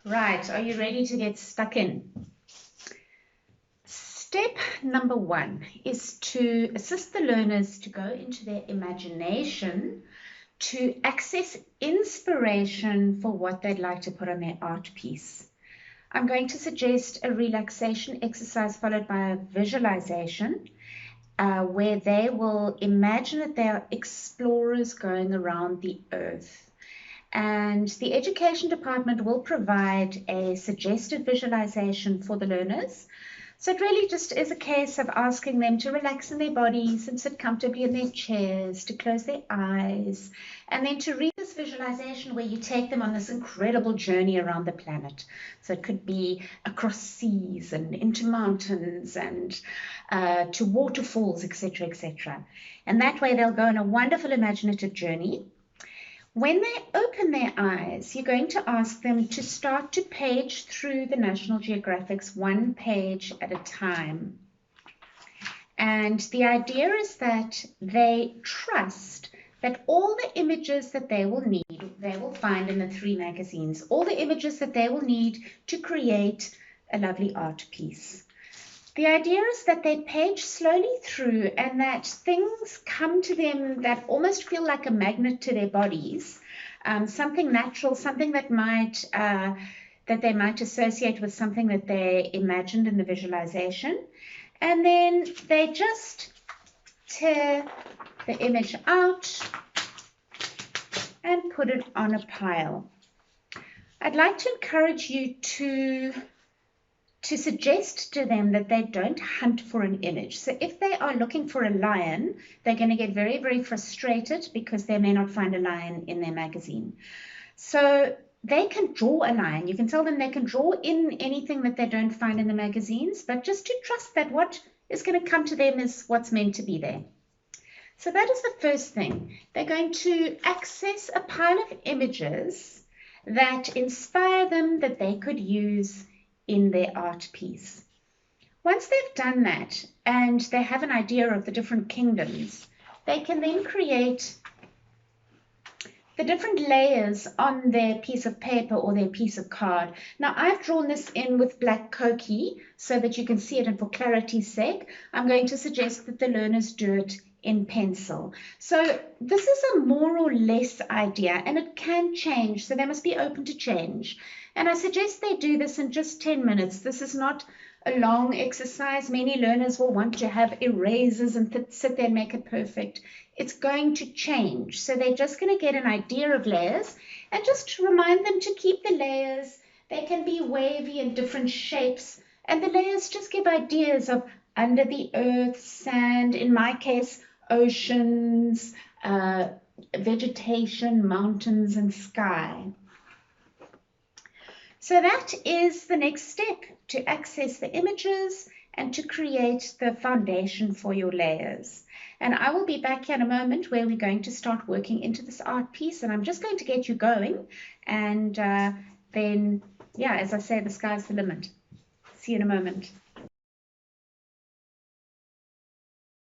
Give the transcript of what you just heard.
Right, are you ready to get stuck in? Step number 1 is to assist the learners to go into their imagination to access inspiration for what they'd like to put on their art piece. I'm going to suggest a relaxation exercise followed by a visualization where they will imagine that they are explorers going around the earth. And the education department will provide a suggested visualization for the learners. So it really just is a case of asking them to relax in their bodies and sit comfortably in their chairs, to close their eyes, and then to read this visualization where you take them on this incredible journey around the planet. So it could be across seas and into mountains and to waterfalls, etc., etc. And that way they'll go on a wonderful imaginative journey. When they open their eyes, you're going to ask them to start to page through the National Geographic's one page at a time. And the idea is that they trust that all the images that they will need, they will find in the 3 magazines, all the images that they will need to create a lovely art piece. The idea is that they page slowly through and that things come to them that almost feel like a magnet to their bodies, something natural, something that they might associate with something that they imagined in the visualization. And then they just tear the image out and put it on a pile. I'd like to encourage you to suggest to them that they don't hunt for an image. So if they are looking for a lion, they're going to get very, very frustrated because they may not find a lion in their magazine. So they can draw a lion. You can tell them they can draw in anything that they don't find in the magazines, but just to trust that what is going to come to them is what's meant to be there. So that is the first thing. They're going to access a pile of images that inspire them, that they could use in their art piece. Once they've done that and they have an idea of the different kingdoms, they can then create the different layers on their piece of paper or their piece of card. Now I've drawn this in with black Koki so that you can see it, and for clarity's sake, I'm going to suggest that the learners do it in pencil. So this is a more or less idea, and it can change, so they must be open to change. And I suggest they do this in just 10 minutes. This is not a long exercise. Many learners will want to have erasers and sit there and make it perfect. It's going to change. So they're just going to get an idea of layers, and just remind them to keep the layers. They can be wavy in different shapes, and the layers just give ideas of under the earth, sand, in my case, oceans, vegetation, mountains, and sky. So that is the next step, to access the images and to create the foundation for your layers. And I will be back here in a moment where we're going to start working into this art piece, and I'm just going to get you going, and then, yeah, as I say, the sky's the limit. See you in a moment.